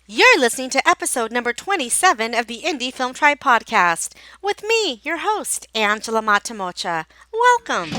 You're listening to episode number 27 of the Indie Film Tribe podcast with me, your host, Angela Matamocha. Welcome.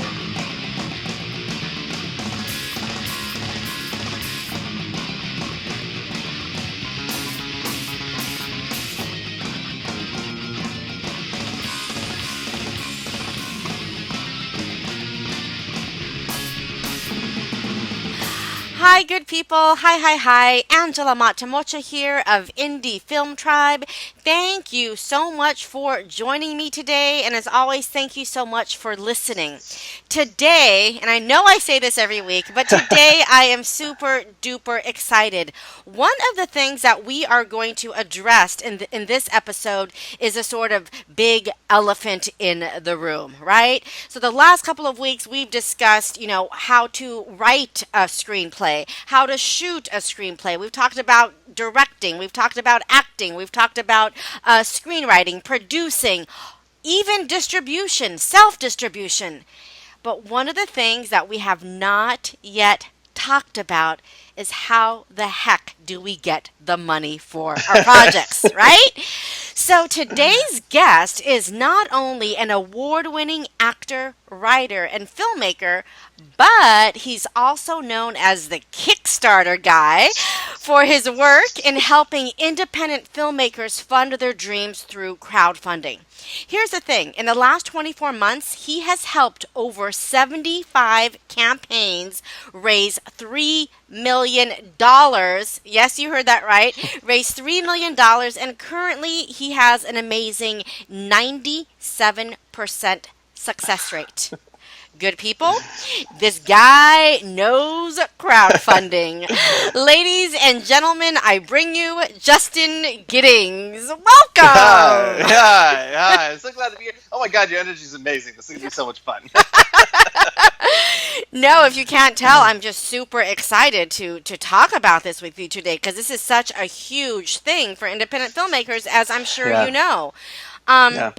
Hi, good people. Hi. Angela Matamocha here of Indie Film Tribe. Thank you so much for joining me today. And as always, thank you so much for listening. Today, and I know I say this every week, but today I am super duper excited. One of the things that we are going to address in this episode is a sort of big elephant in the room, right? So the last couple of weeks we've discussed, how to write a screenplay, how to shoot a screenplay. We've talked about directing, we've talked about acting, we've talked about screenwriting, producing, even distribution, self-distribution. But one of the things that we have not yet talked about is how the heck do we get the money for our projects, right? So today's guest is not only an award-winning actor, writer, and filmmaker, but he's also known as the Kickstarter Guy for his work in helping independent filmmakers fund their dreams through crowdfunding. Here's the thing. In the last 24 months, he has helped over 75 campaigns raise $3 million. Yes, you heard that right. Raise $3 million, and currently he has an amazing 97% success rate. Good people, this guy knows crowdfunding. Ladies and gentlemen, I bring you Justin Giddings. Welcome! Hi. I'm so glad to be here. Oh my God, your energy is amazing. This is going to be so much fun. No, if you can't tell, I'm just super excited to talk about this with you today because this is such a huge thing for independent filmmakers, as I'm sure Yeah. you know. Um, Yeah.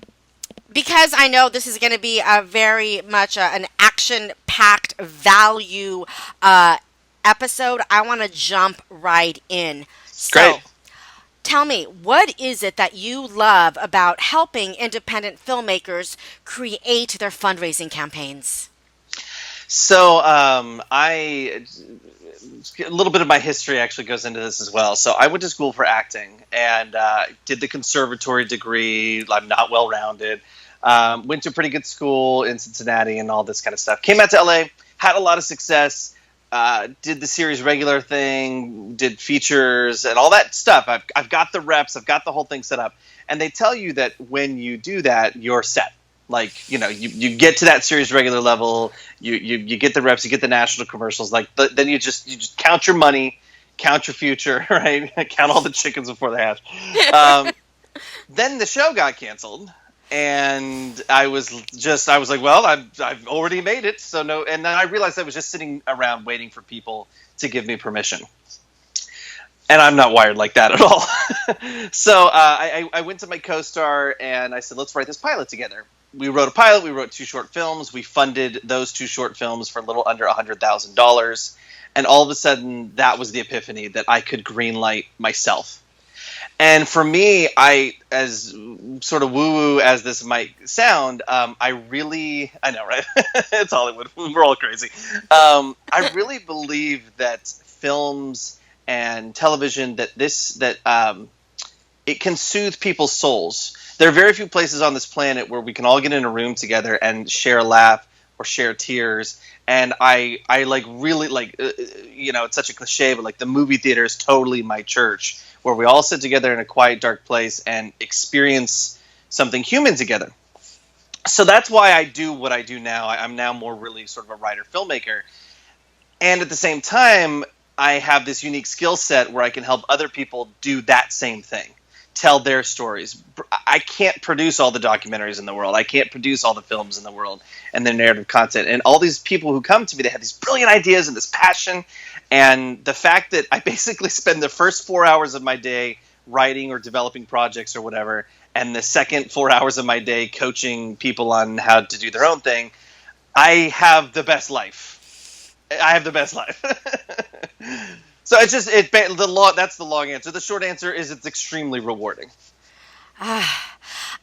because I know this is going to be a very much an action-packed value episode, I want to jump right in. So, Great. tell me, what is it that you love about helping independent filmmakers create their fundraising campaigns? So, a little bit of my history actually goes into this as well. So, I went to school for acting and did the conservatory degree. I'm not well rounded. Went to a pretty good school in Cincinnati and all this kind of stuff. Came out to LA, had a lot of success. Did the series regular thing, did features and all that stuff. I've got the reps, I've got the whole thing set up. And they tell you that when you do that, you're set. Like, you get to that series regular level, you get the reps, you get the national commercials. Then you just count your money, count your future, right? Count all the chickens before they hatch. Then the show got canceled. And I was like, well, I've already made it, so no. And then I realized I was just sitting around waiting for people to give me permission, and I'm not wired like that at all. So I went to my co-star and I said, let's write this pilot together. We wrote a pilot. We wrote 2 short films. We funded those 2 short films for a little under $100,000, and all of a sudden, that was the epiphany that I could greenlight myself. And for me, as sort of woo-woo as this might sound, I know, right? It's Hollywood. We're all crazy. I really believe that films and television, that it can soothe people's souls. There are very few places on this planet where we can all get in a room together and share a laugh or share tears. And I really it's such a cliche, but like the movie theater is totally my church, where we all sit together in a quiet, dark place and experience something human together. So that's why I do what I do now. I'm now more really sort of a writer, filmmaker. And at the same time, I have this unique skill set where I can help other people do that same thing. Tell their stories. I can't produce all the documentaries in the world. I can't produce all the films in the world and their narrative content. And all these people who come to me, they have these brilliant ideas and this passion. And the fact that I basically spend the first 4 hours of my day writing or developing projects or whatever, and the second 4 hours of my day coaching people on how to do their own thing, I have the best life. I have the best life. So it's just that's the long answer. The short answer is it's extremely rewarding.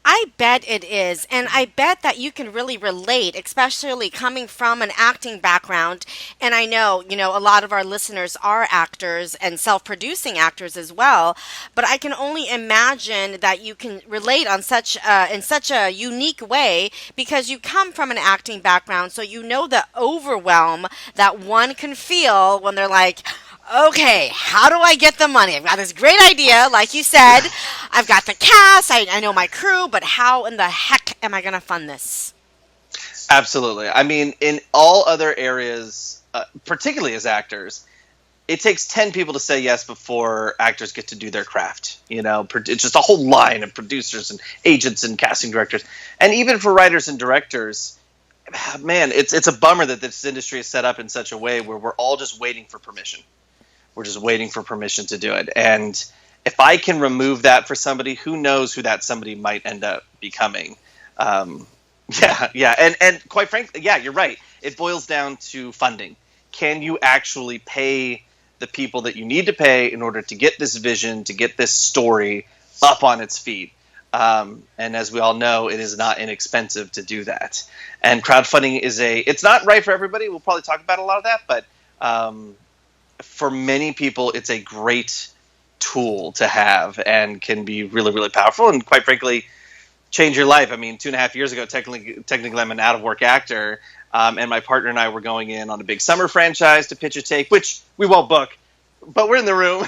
I bet it is. And I bet that you can really relate, especially coming from an acting background. And I know, a lot of our listeners are actors and self producing actors as well. But I can only imagine that you can relate on in such a unique way because you come from an acting background. So you know the overwhelm that one can feel when they're like, okay, how do I get the money? I've got this great idea, like you said. I've got the cast, I know my crew, but how in the heck am I going to fund this? Absolutely. I mean, in all other areas, particularly as actors, it takes 10 people to say yes before actors get to do their craft. It's just a whole line of producers and agents and casting directors. And even for writers and directors, man, it's a bummer that this industry is set up in such a way where we're all just waiting for permission. We're just waiting for permission to do it. And if I can remove that for somebody, who knows who that somebody might end up becoming. Yeah. And quite frankly, yeah, you're right. It boils down to funding. Can you actually pay the people that you need to pay in order to get this vision, to get this story up on its feet? And as we all know, it is not inexpensive to do that. And crowdfunding it's not right for everybody. We'll probably talk about a lot of that, but for many people, it's a great tool to have and can be really, really powerful and, quite frankly, change your life. I mean, 2.5 years ago, technically I'm an out-of-work actor, and my partner and I were going in on a big summer franchise to pitch a take, which we won't book, but we're in the room,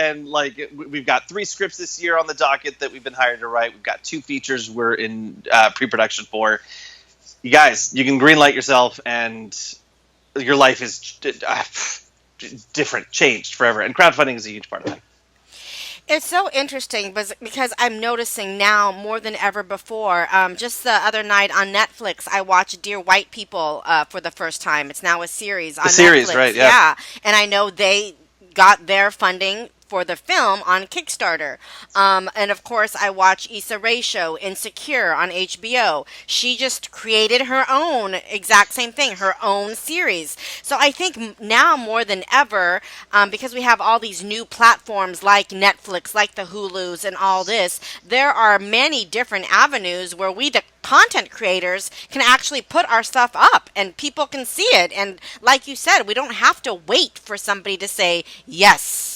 and like we've got 3 scripts this year on the docket that we've been hired to write. We've got 2 features we're in pre-production for. You guys, you can greenlight yourself and your life is different, changed forever. And crowdfunding is a huge part of that. It's so interesting because I'm noticing now more than ever before. Just the other night on Netflix, I watched Dear White People for the first time. It's now a series on Netflix. Series, right, yeah. And I know they got their funding for the film on Kickstarter. And of course, I watch Issa Rae show, Insecure, on HBO. She just created her own exact same thing, her own series. So I think now more than ever, because we have all these new platforms like Netflix, like the Hulus and all this, there are many different avenues where we, the content creators, can actually put our stuff up and people can see it. And like you said, we don't have to wait for somebody to say yes.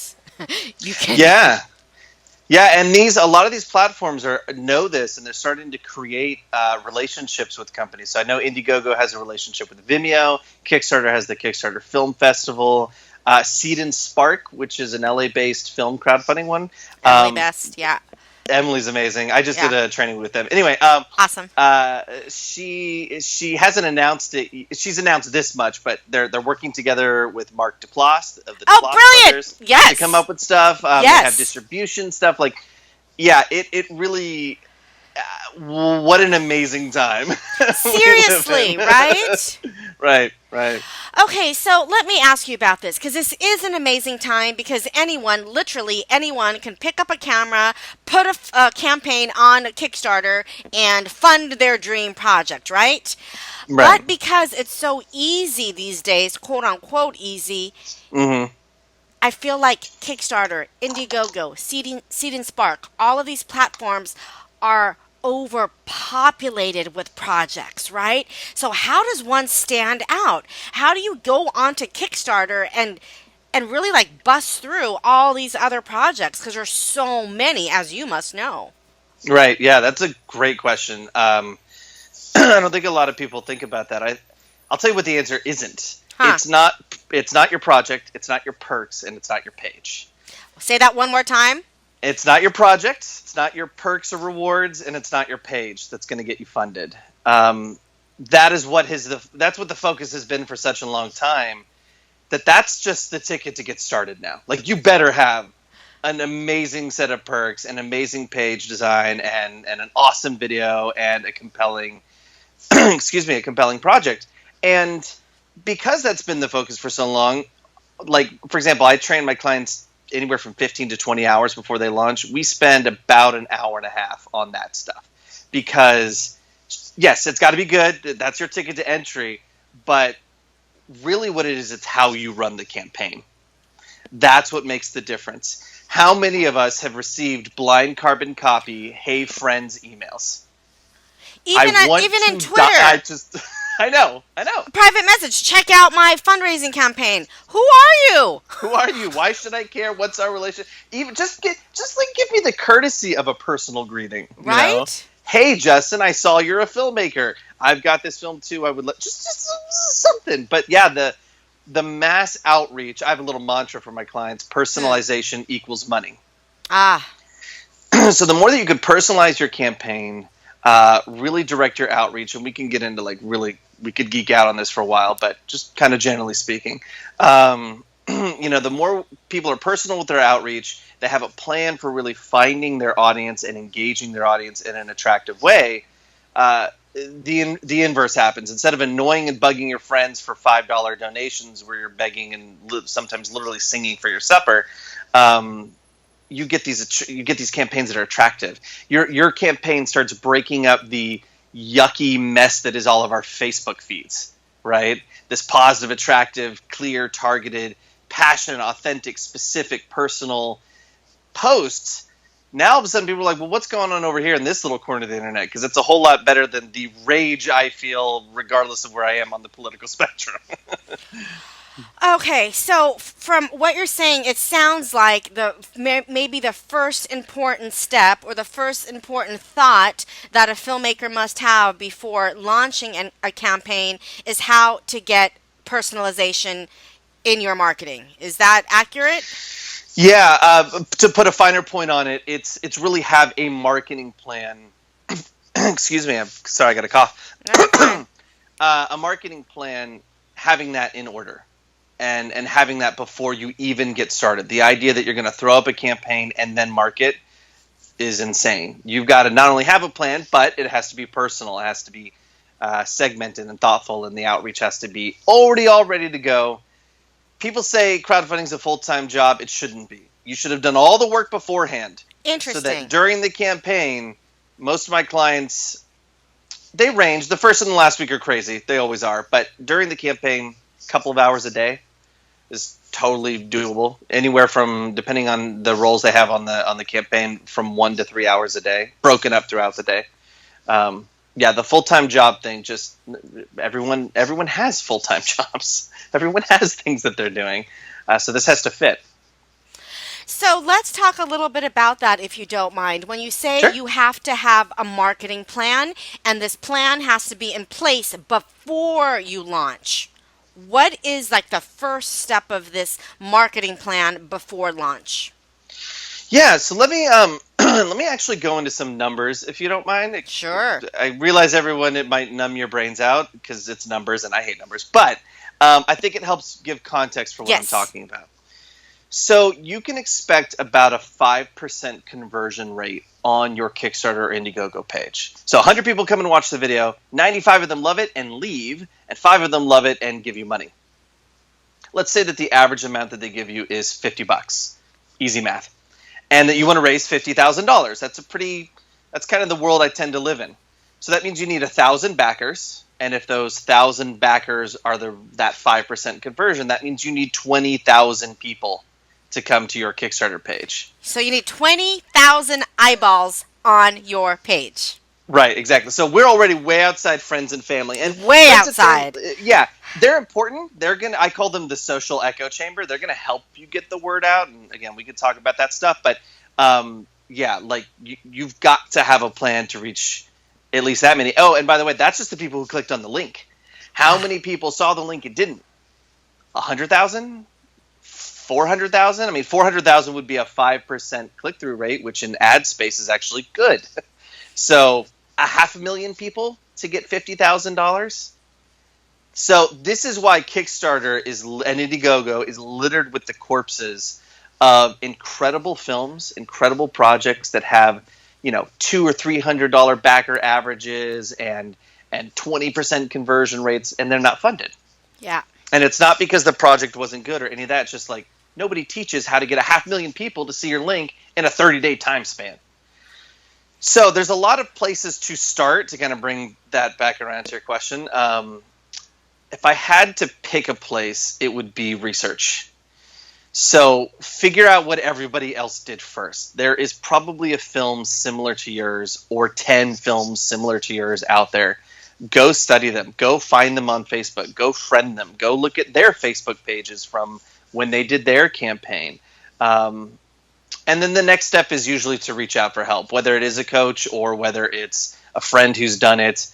You can. Yeah, and a lot of these platforms know this, and they're starting to create relationships with companies. So I know Indiegogo has a relationship with Vimeo. Kickstarter has the Kickstarter Film Festival. Seed&Spark, which is an LA-based film crowdfunding one. Emily Best, yeah. Emily's amazing. I just did a training with them. Anyway, awesome. She hasn't announced it. She's announced this much, but they're working together with Mark Duplass of the Duplass brilliant! Brothers to come up with stuff. They have distribution stuff. It really. What an amazing time. Seriously, right? Right. Okay, so let me ask you about this, because this is an amazing time, because literally anyone can pick up a camera, put a campaign on Kickstarter, and fund their dream project, right? But because it's so easy these days, quote unquote easy, I feel like Kickstarter, Indiegogo, Seed&Spark, all of these platforms are overpopulated with projects, right? So how does one stand out? How do you go onto Kickstarter and really bust through all these other projects, because there's so many, as you must know? Right. Yeah, that's a great question. I don't think a lot of people think about that. I'll tell you what the answer isn't. It's not your project, it's not your perks, and it's not your page. Say that one more time. It's not your project, it's not your perks or rewards, and it's not your page that's going to get you funded. That's what the focus has been for such a long time. That's just the ticket to get started now. You better have an amazing set of perks, an amazing page design, and an awesome video, and a compelling, a compelling project. And because that's been the focus for so long, for example, I train my clients anywhere from 15 to 20 hours before they launch. We spend about an hour and a half on that stuff because, yes, it's got to be good. That's your ticket to entry. But really what it is, it's how you run the campaign. That's what makes the difference. How many of us have received blind carbon copy, hey friends emails? Even in I Twitter. just, I know. Private message, check out my fundraising campaign. Who are you? Who are you? Why should I care? What's our relationship? Even just give me the courtesy of a personal greeting. You know? Right? Hey, Justin, I saw you're a filmmaker. I've got this film too. I would just something. But yeah, the mass outreach. I have a little mantra for my clients: personalization equals money. Ah. So the more that you can personalize your campaign, really direct your outreach, and we can get into we could geek out on this for a while, but just kind of generally speaking, the more people are personal with their outreach, they have a plan for really finding their audience and engaging their audience in an attractive way. The inverse happens. Instead of annoying and bugging your friends for $5 donations, where you're begging and sometimes literally singing for your supper, you get these campaigns that are attractive. Your campaign starts breaking up the yucky mess that is all of our Facebook feeds, right? This positive, attractive, clear, targeted, passionate, authentic, specific, personal posts. Now all of a sudden people are like, well, what's going on over here in this little corner of the internet? Because it's a whole lot better than the rage I feel regardless of where I am on the political spectrum. Okay, so from what you're saying, it sounds like maybe the first important step or the first important thought that a filmmaker must have before launching a campaign is how to get personalization in your marketing. Is that accurate? Yeah, to put a finer point on it, it's really have a marketing plan. Excuse me, I'm sorry, I got a cough. No, A marketing plan, having that in order. And having that before you even get started. The idea that you're going to throw up a campaign and then market is insane. You've got to not only have a plan, but it has to be personal. It has to be segmented and thoughtful, and the outreach has to be already all ready to go. People say crowdfunding is a full-time job. It shouldn't be. You should have done all the work beforehand. interesting. So that during the campaign, most of my clients, they range. The first and the last week are crazy. They always are. But during the campaign, a couple of hours a day is totally doable. Anywhere from, depending on the roles they have on the campaign, from 1 to 3 hours a day, broken up throughout the day. The full-time job thing, just everyone has full-time jobs. Everyone has things that they're doing. So this has to fit. So let's talk a little bit about that, if you don't mind. When you say Sure. you have to have a marketing plan, and this plan has to be in place before you launch, what is like the first step of this marketing plan before launch? Yeah, so let me let me actually go into some numbers, if you don't mind. Sure. I realize it might numb your brains out because it's numbers and I hate numbers, but I think it helps give context for what I'm talking about. So you can expect about a 5% conversion rate on your Kickstarter or Indiegogo page. So 100 people come and watch the video, 95 of them love it and leave, and 5 of them love it and give you money. Let's say that the average amount that they give you is $50. Easy math. And that you want to raise $50,000. That's kind of the world I tend to live in. So that means you need 1,000 backers. And if those 1,000 backers are that 5% conversion, that means you need 20,000 people to come to your Kickstarter page. So you need 20,000 eyeballs on your page. Right, exactly. So we're already way outside friends and family. And way outside. Yeah, they're important. I call them the social echo chamber. They're going to help you get the word out. And again, we could talk about that stuff. But you've got to have a plan to reach at least that many. Oh, and by the way, that's just the people who clicked on the link. How many people saw the link and didn't? 100,000? 400,000? I mean, 400,000 would be a 5% click-through rate, which in ad space is actually good. So 500,000 people to get $50,000. So this is why Kickstarter and Indiegogo is littered with the corpses of incredible films, incredible projects that have, $200 or $300 backer averages and 20% conversion rates, and they're not funded. Yeah. And it's not because the project wasn't good or any of that. It's just like nobody teaches how to get 500,000 people to see your link in a 30-day time span. So there's a lot of places to start to kind of bring that back around to your question. if I had to pick a place, it would be research. So figure out what everybody else did first. There is probably a film similar to yours or 10 films similar to yours out there. Go study them. Go find them on Facebook. Go friend them. Go look at their Facebook pages from when they did their campaign. And then the next step is usually to reach out for help, whether it is a coach or whether it's a friend who's done it.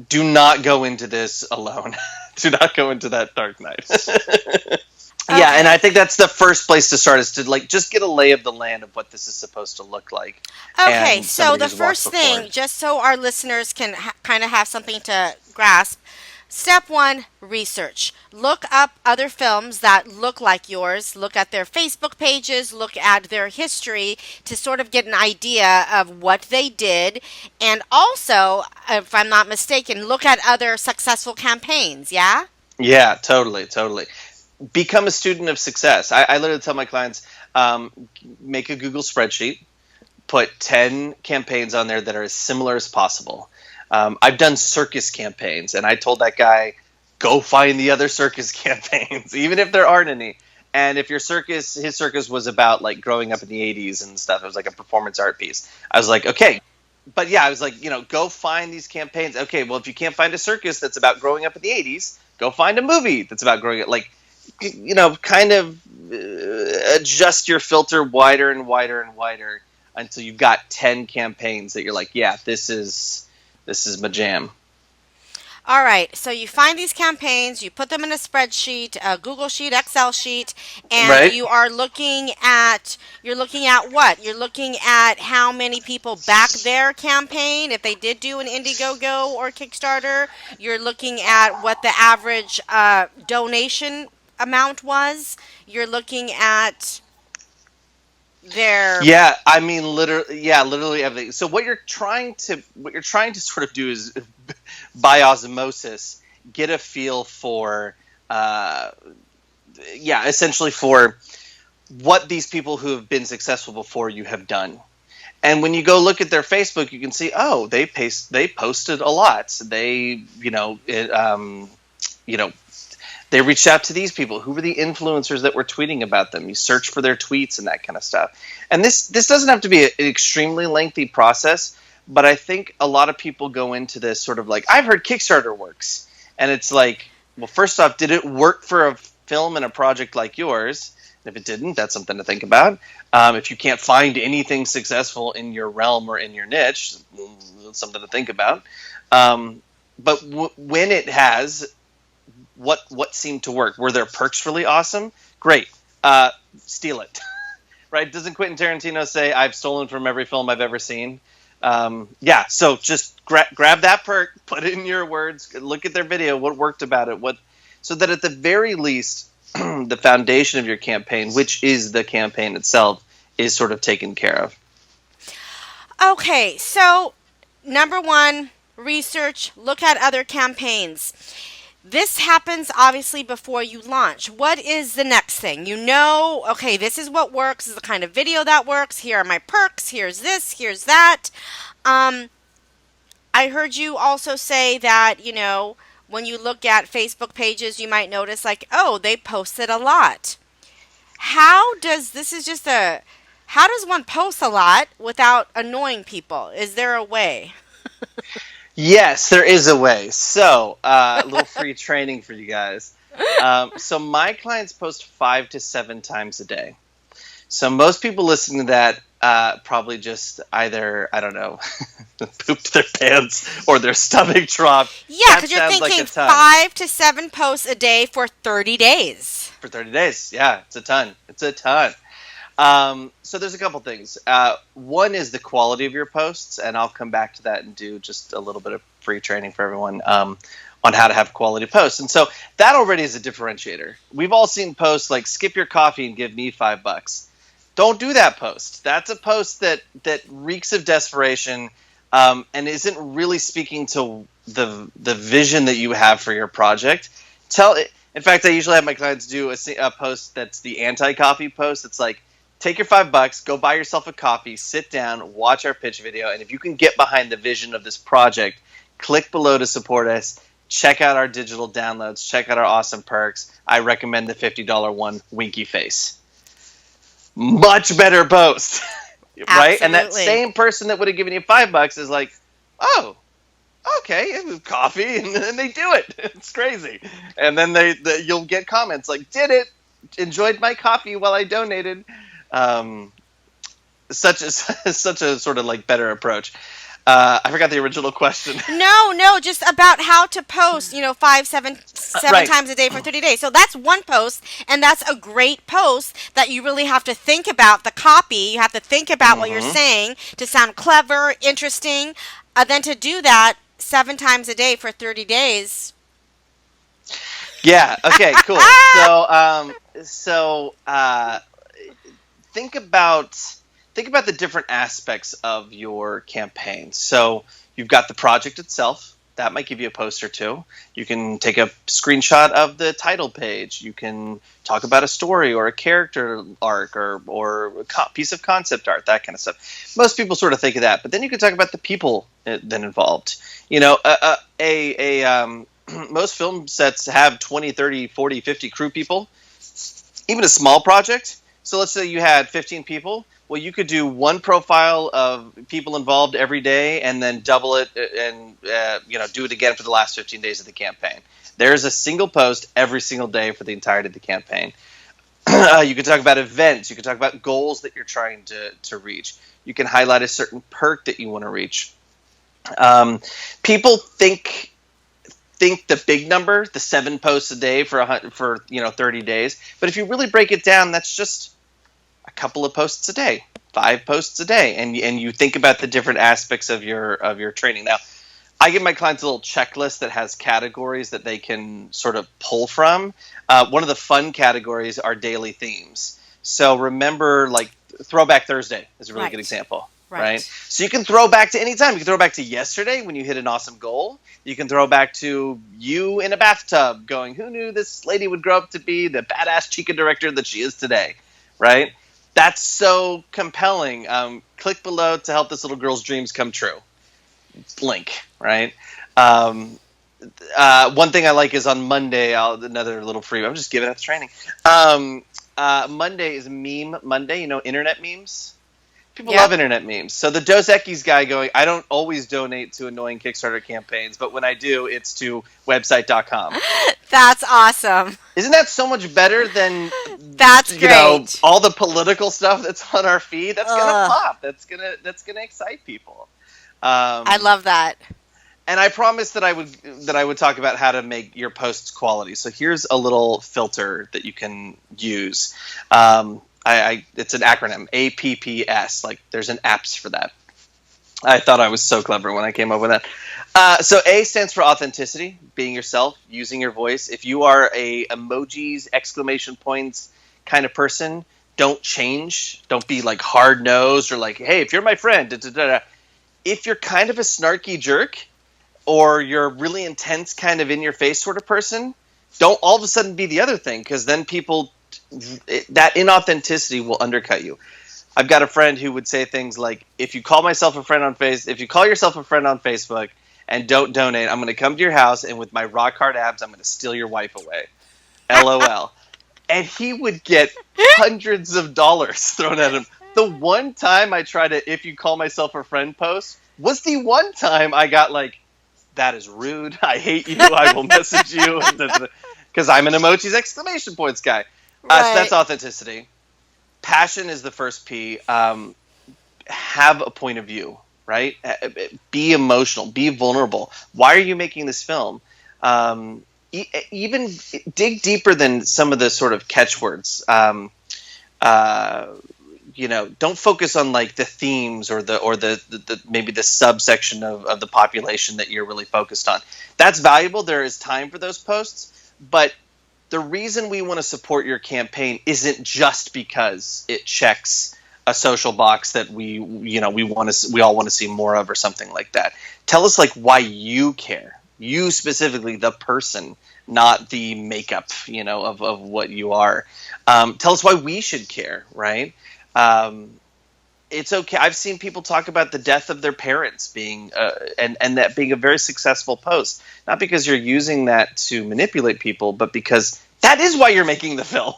Do not go into this alone. Do not go into that dark night. Yeah, and I think that's the first place to start, is to like just get a lay of the land of what this is supposed to look like. Okay, And so somebody the who's walked first before. thing, just so our listeners can kind of have something to grasp, step one, research. Look up other films that look like yours, look at their Facebook pages, look at their history to sort of get an idea of what they did. And also, if I'm not mistaken, look at other successful campaigns, yeah? Yeah, totally. Become a student of success. I literally tell my clients, make a Google spreadsheet, put 10 campaigns on there that are as similar as possible. I've done circus campaigns, and I told that guy, go find the other circus campaigns, even if there aren't any. And if his circus was about like growing up in the 80s and stuff, it was like a performance art piece. I was like, okay. But yeah, I was like, go find these campaigns. Okay, well, if you can't find a circus that's about growing up in the 80s, go find a movie that's about growing up. Like, kind of adjust your filter wider and wider and wider until you've got 10 campaigns that you're like, yeah, this is my jam. All right, so you find these campaigns, you put them in a spreadsheet, a Google sheet, Excel sheet, and Right? you're looking at what? You're looking at how many people backed their campaign, if they did do an Indiegogo or Kickstarter. You're looking at what the average donation amount was. You're looking at their Yeah, I mean, literally everything. So what you're trying to sort of do is, by osmosis, get a feel for, essentially for what these people who have been successful before you have done. And when you go look at their Facebook, you can see, oh, they posted a lot. They, they reached out to these people. Who were the influencers that were tweeting about them? You search for their tweets and that kind of stuff. And this doesn't have to be an extremely lengthy process, but I think a lot of people go into this sort of like, I've heard Kickstarter works. And it's like, well, first off, did it work for a film and a project like yours? And if it didn't, that's something to think about. If you can't find anything successful in your realm or in your niche, that's something to think about. But when it has, what seemed to work? Were their perks really awesome? Great. Steal it. Right? Doesn't Quentin Tarantino say, I've stolen from every film I've ever seen? So just grab that perk, put it in your words, look at their video, what worked about it, so that at the very least, the foundation of your campaign, which is the campaign itself, is sort of taken care of. Okay, so number one, research, look at other campaigns. This happens obviously before you launch. What is the next thing? Okay, this is what works, this is the kind of video that works. Here are my perks, here's this, here's that. I heard you also say that, when you look at Facebook pages, you might notice like, oh, they posted a lot. How does one post a lot without annoying people? Is there a way? Yes, there is a way. So, a little free training for you guys. So my clients post 5 to 7 times a day. So most people listening to that probably just either, I don't know, pooped their pants or their stomach dropped. Yeah, because you're sounds like thinking a ton. 5 to 7 posts a day for 30 days. For 30 days, yeah, it's a ton. So there's a couple things. One is the quality of your posts, and I'll come back to that and do just a little bit of free training for everyone on how to have quality posts. And so that already is a differentiator. We've all seen posts like skip your coffee and give me $5. Don't do that post. That's a post that reeks of desperation and isn't really speaking to the vision that you have for your project. In fact, I usually have my clients do a post that's the anti-coffee post. It's like, take your $5, go buy yourself a coffee, sit down, watch our pitch video, and if you can get behind the vision of this project, click below to support us. check out our digital downloads, check out our awesome perks. I recommend the $50 one, Winky Face. Much better post, right? And that Absolutely. same person that would have given you $5 is like, oh, okay, it was coffee, and then they do it. It's crazy. And then you'll get comments like, did it, enjoyed my coffee while I donated. Such a sort of like better approach. I forgot the original question. No, just about how to post, 7 Right. times a day for 30 days. So that's one post, and that's a great post that you really have to think about the copy. You have to think about what you're saying to sound clever, interesting. Then to do that 7 times a day for 30 days. Yeah. Okay. Cool. So think about the different aspects of your campaign. So you've got the project itself. That might give you a post or two. You can take a screenshot of the title page. You can talk about a story or a character arc or a piece of concept art, that kind of stuff. Most people sort of think of that, but then you can talk about the people then involved. Most film sets have 20, 30, 40, 50 crew people. Even a small project. So let's say you had 15 people. Well, you could do one profile of people involved every day and then double it and do it again for the last 15 days of the campaign. There's a single post every single day for the entirety of the campaign. You can talk about events. You can talk about goals that you're trying to reach. You can highlight a certain perk that you want to reach. People think the big number, the 7 posts a day for 30 days. But if you really break it down, that's just a couple of posts a day, 5 posts a day, and you think about the different aspects of your training. Now, I give my clients a little checklist that has categories that they can sort of pull from. One of the fun categories are daily themes. So remember, like Throwback Thursday is a really good example. Right. So you can throw back to any time. You can throw back to yesterday when you hit an awesome goal. You can throw back to you in a bathtub going, who knew this lady would grow up to be the badass chica director that she is today? Right. That's so compelling. Click below to help this little girl's dreams come true. Link. Right. One thing I like is on Monday, another little free. I'm just giving out the training. Monday is Meme Monday. Internet memes. People love internet memes. So the Dos Equis guy going, I don't always donate to annoying Kickstarter campaigns, but when I do, it's to website.com. That's awesome. Isn't that so much better than That's great. All the political stuff that's on our feed? That's gonna pop. That's gonna excite people. I love that. And I promised that I would talk about how to make your posts quality. So here's a little filter that you can use. It's an acronym, APPS. Like there's an apps for that. I thought I was so clever when I came up with that. So A stands for authenticity, being yourself, using your voice. If you are a emojis, exclamation points kind of person, don't change. Don't be like hard nosed or like, hey, if you're my friend. Da, da, da, da. If you're kind of a snarky jerk or you're really intense, kind of in your face sort of person, don't all of a sudden be the other thing, because then that inauthenticity will undercut you. I've got a friend who would say things like, if you call yourself a friend on Facebook and don't donate, I'm going to come to your house and with my rock hard abs, I'm going to steal your wife away. LOL. And he would get hundreds of dollars thrown at him. The one time I tried to if you call myself a friend post was the one time I got like, that is rude. I hate you. I will message you. Because I'm an emojis exclamation points guy. So that's authenticity. Passion is the first P. Have a point of view, right? Be emotional. Be vulnerable. Why are you making this film? Even dig deeper than some of the sort of catchwords. Don't focus on like the themes or the maybe the subsection of the population that you're really focused on. That's valuable. There is time for those posts, but the reason we want to support your campaign isn't just because it checks a social box that we all want to see more of or something like that. Tell us like why you care. You specifically, the person, not the makeup, of what you are. Tell us why we should care, right? it's okay. I've seen people talk about the death of their parents being, and that being a very successful post. Not because you're using that to manipulate people, but because that is why you're making the film,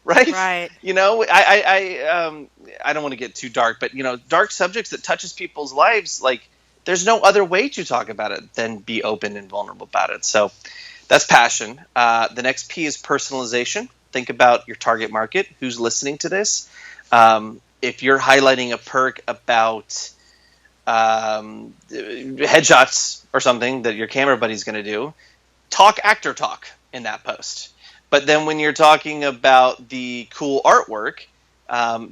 right? Right. You know, I don't want to get too dark, but dark subjects that touches people's lives, like there's no other way to talk about it than be open and vulnerable about it. So that's passion. The next P is personalization. Think about your target market, who's listening to this. If you're highlighting a perk about headshots or something that your camera buddy's going to do, talk actor talk in that post. But then when you're talking about the cool artwork,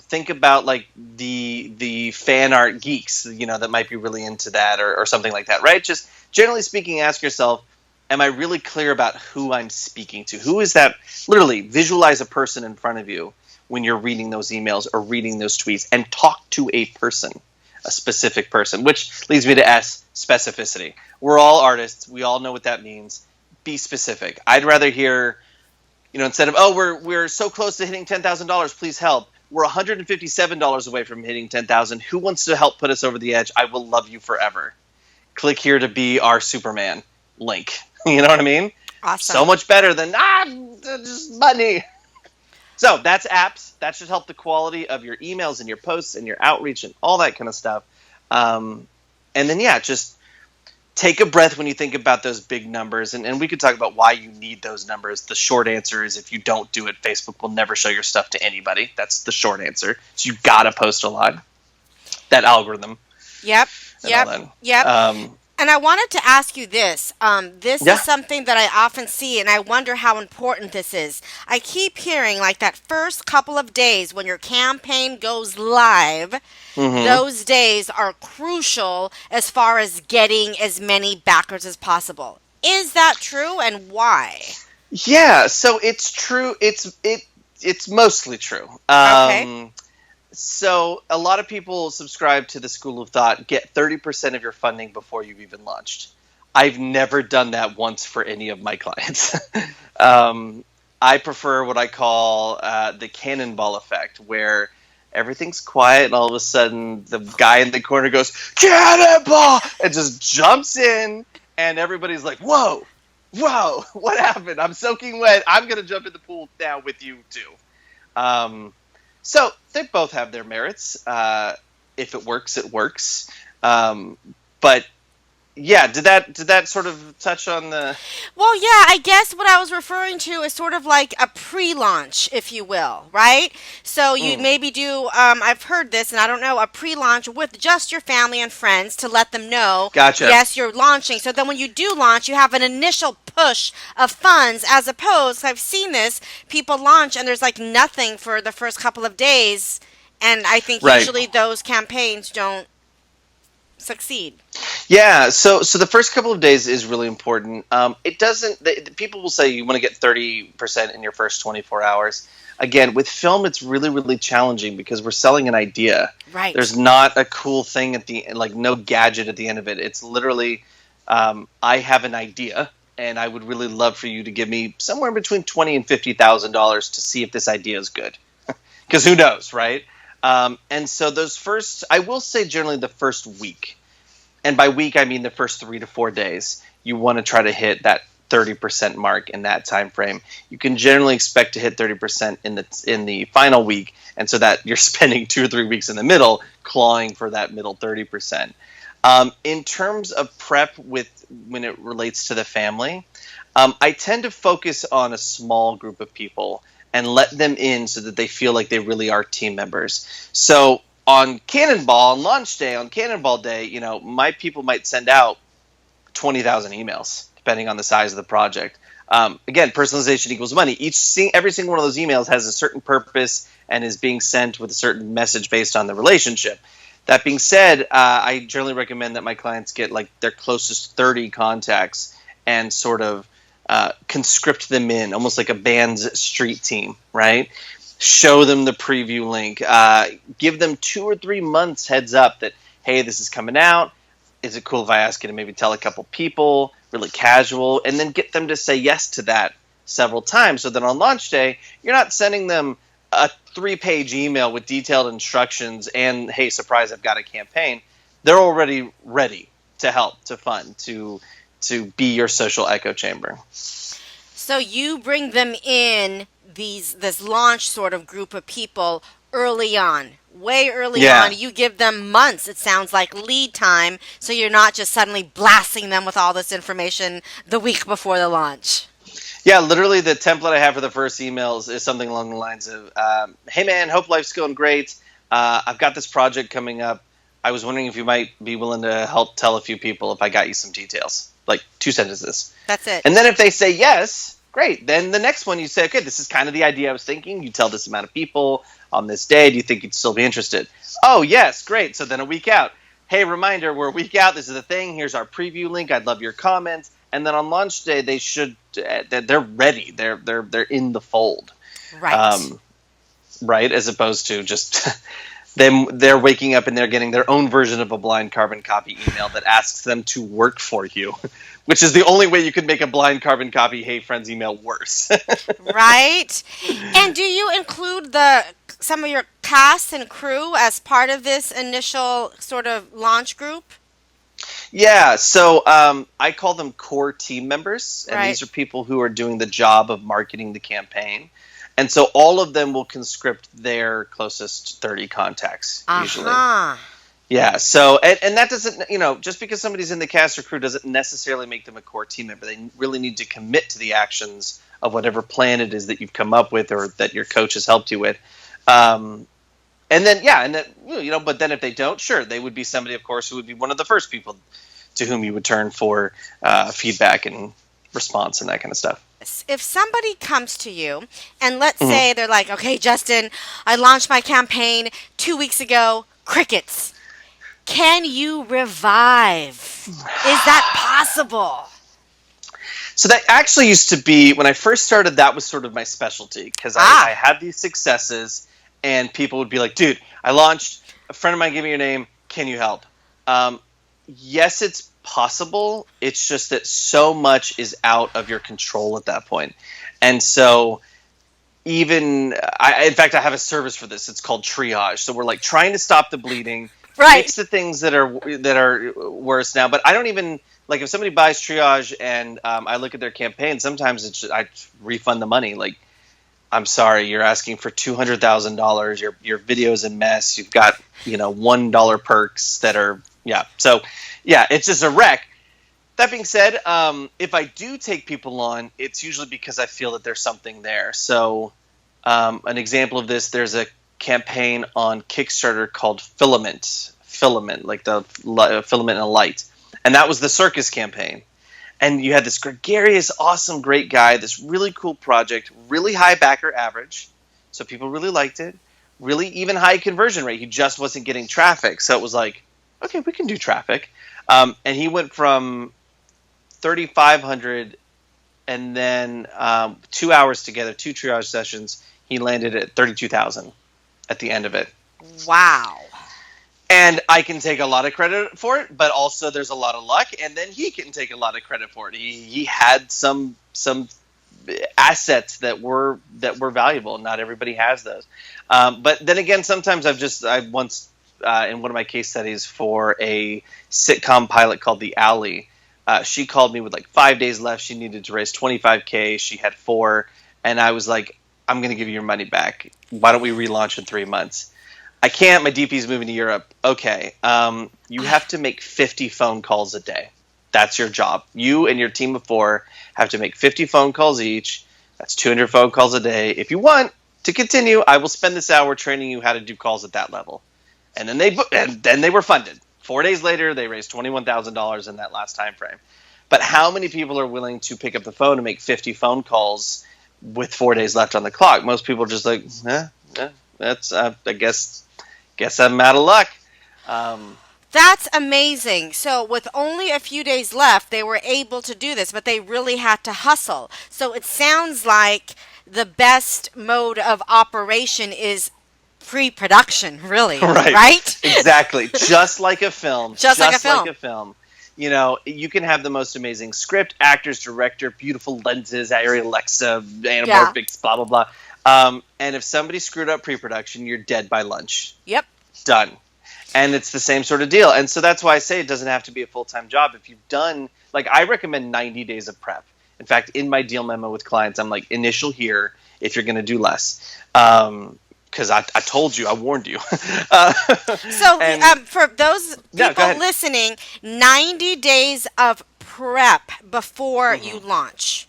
think about like the fan art geeks, that might be really into that or something like that, right? Just generally speaking, ask yourself, am I really clear about who I'm speaking to? Who is that? Literally visualize a person in front of you when you're reading those emails or reading those tweets, and talk to a person, a specific person, which leads me to S, specificity. We're all artists. We all know what that means. Be specific. I'd rather hear, instead of, we're so close to hitting $10,000, please help. We're $157 away from hitting 10,000. Who wants to help put us over the edge? I will love you forever. Click here to be our Superman link. You know what I mean? Awesome. So much better than, just money. So that's apps. That should help the quality of your emails and your posts and your outreach and all that kind of stuff. And then, just take a breath when you think about those big numbers. And we could talk about why you need those numbers. The short answer is if you don't do it, Facebook will never show your stuff to anybody. That's the short answer. So you got to post a lot. That algorithm. Yep. And I wanted to ask you this. This is something that I often see, and I wonder how important this is. I keep hearing like that first couple of days when your campaign goes live, those days are crucial as far as getting as many backers as possible. Is that true, and why? Yeah, so it's true. It's mostly true. Okay. So a lot of people subscribe to the school of thought, get 30% of your funding before you've even launched. I've never done that once for any of my clients. I prefer what I call the cannonball effect, where everything's quiet and all of a sudden the guy in the corner goes, cannonball, and just jumps in and everybody's like, whoa, what happened? I'm soaking wet. I'm going to jump in the pool now with you too. So they both have their merits. If it works, it works. But yeah, did that sort of touch on the? Well, yeah, I guess what I was referring to is sort of like a pre-launch, if you will, right? So you maybe do, I've heard this, and I don't know, a pre-launch with just your family and friends to let them know, Gotcha. Yes, you're launching. So then when you do launch, you have an initial push of funds, as opposed, I've seen this, people launch and there's like nothing for the first couple of days, and I think usually those campaigns don't succeed. Yeah, so the first couple of days is really important. It doesn't. People will say you want to get 30% in your first 24 hours. Again, with film, it's really, really challenging because we're selling an idea. Right. There's not a cool thing at the end, like no gadget at the end of it. It's literally, I have an idea, and I would really love for you to give me somewhere between $20,000 and $50,000 to see if this idea is good. Because who knows, right? And so those first, I will say generally the first week, and by week I mean the first 3 to 4 days, you want to try to hit that 30% mark in that time frame. You can generally expect to hit 30% in the final week, and so that you're spending 2 or 3 weeks in the middle clawing for that middle 30%. In terms of prep when it relates to the family, I tend to focus on a small group of people and let them in so that they feel like they really are team members. So on Cannonball, on launch day, on Cannonball Day, my people might send out 20,000 emails, depending on the size of the project. Again, personalization equals money. Every single one of those emails has a certain purpose and is being sent with a certain message based on the relationship. That being said, I generally recommend that my clients get like their closest 30 contacts and sort of conscript them in, almost like a band's street team, right? Show them the preview link. Give them 2 or 3 months heads up that, hey, this is coming out. Is it cool if I ask you to maybe tell a couple people, really casual, and then get them to say yes to that several times so that on launch day, you're not sending them 3-page email with detailed instructions and, hey, surprise, I've got a campaign, they're already ready to help, to fund, to be your social echo chamber. So you bring them in this launch sort of group of people early on, way early on. You give them months, it sounds like, lead time, so you're not just suddenly blasting them with all this information the week before the launch. Yeah, literally the template I have for the first emails is something along the lines of, hey man, hope life's going great. I've got this project coming up. I was wondering if you might be willing to help tell a few people if I got you some details. Like 2 sentences. That's it. And then if they say yes, great. Then the next one you say, okay, this is kind of the idea I was thinking. You tell this amount of people on this day. Do you think you'd still be interested? Oh, yes, great. So then a week out. Hey, reminder, we're a week out. This is the thing. Here's our preview link. I'd love your comments. And then on launch day, they're ready. They're in the fold. Right. Right, as opposed to just they're waking up and they're getting their own version of a blind carbon copy email that asks them to work for you, which is the only way you could make a blind carbon copy hey friends email worse. Right. And do you include some of your cast and crew as part of this initial sort of launch group? Yeah, so I call them core team members, and Right. these are people who are doing the job of marketing the campaign. And so all of them will conscript their closest 30 contacts, usually. Yeah, so, and that doesn't, just because somebody's in the cast or crew doesn't necessarily make them a core team member. They really need to commit to the actions of whatever plan it is that you've come up with or that your coach has helped you with. But then if they don't, sure, they would be somebody, of course, who would be one of the first people to whom you would turn for feedback and response and that kind of stuff. If somebody comes to you and let's say they're like, okay, Justin, I launched my campaign 2 weeks ago, crickets. Can you revive? Is that possible? So that actually used to be, when I first started, that was sort of my specialty because I had these successes and people would be like, dude, I launched, a friend of mine gave me your name, can you help? Yes, it's possible. It's just that so much is out of your control at that point. And so in fact, I have a service for this. It's called Triage. So we're like trying to stop the bleeding, fix the things that are worse now. But I don't even, like if somebody buys Triage and I look at their campaign, sometimes I refund the money. Like, I'm sorry, you're asking for $200,000. Your video's a mess. You've got, $1 perks that are, So, it's just a wreck. That being said, if I do take people on, it's usually because I feel that there's something there. So, an example of this, there's a campaign on Kickstarter called Filament, like the filament in a light. And that was the circus campaign. And you had this gregarious, awesome, great guy, this really cool project, really high backer average. So people really liked it. Really even high conversion rate. He just wasn't getting traffic. So it was like, okay, we can do traffic. And he went from 3,500 and then 2 hours together, 2 triage sessions, he landed at 32,000 at the end of it. Wow. And I can take a lot of credit for it, but also there's a lot of luck, and then he can take a lot of credit for it. He had some assets that were valuable. Not everybody has those. But then again, sometimes I once in one of my case studies for a sitcom pilot called The Alley, she called me with like 5 days left. She needed to raise $25,000. She had 4, and I was like, I'm going to give you your money back. Why don't we relaunch in 3 months? I can't. My DP's moving to Europe. Okay. You have to make 50 phone calls a day. That's your job. You and your team of 4 have to make 50 phone calls each. That's 200 phone calls a day. If you want to continue, I will spend this hour training you how to do calls at that level. And then they were funded. 4 days later, they raised $21,000 in that last time frame. But how many people are willing to pick up the phone and make 50 phone calls with 4 days left on the clock? Most people are just like, that's I guess I'm out of luck. That's amazing. So with only a few days left, they were able to do this, but they really had to hustle. So it sounds like the best mode of operation is pre-production, really. Right? Exactly. Just like a film. Just like a film. You can have the most amazing script, actors, director, beautiful lenses, Arri Alexa, anamorphics, blah, blah, blah. And if somebody screwed up pre-production, you're dead by lunch. Yep. Done. And it's the same sort of deal. And so that's why I say it doesn't have to be a full-time job. If you've done, like, I recommend 90 days of prep. In fact, in my deal memo with clients, I'm like, initial here if you're going to do less. Because I told you, I warned you. For those people listening, 90 days of prep before you launch.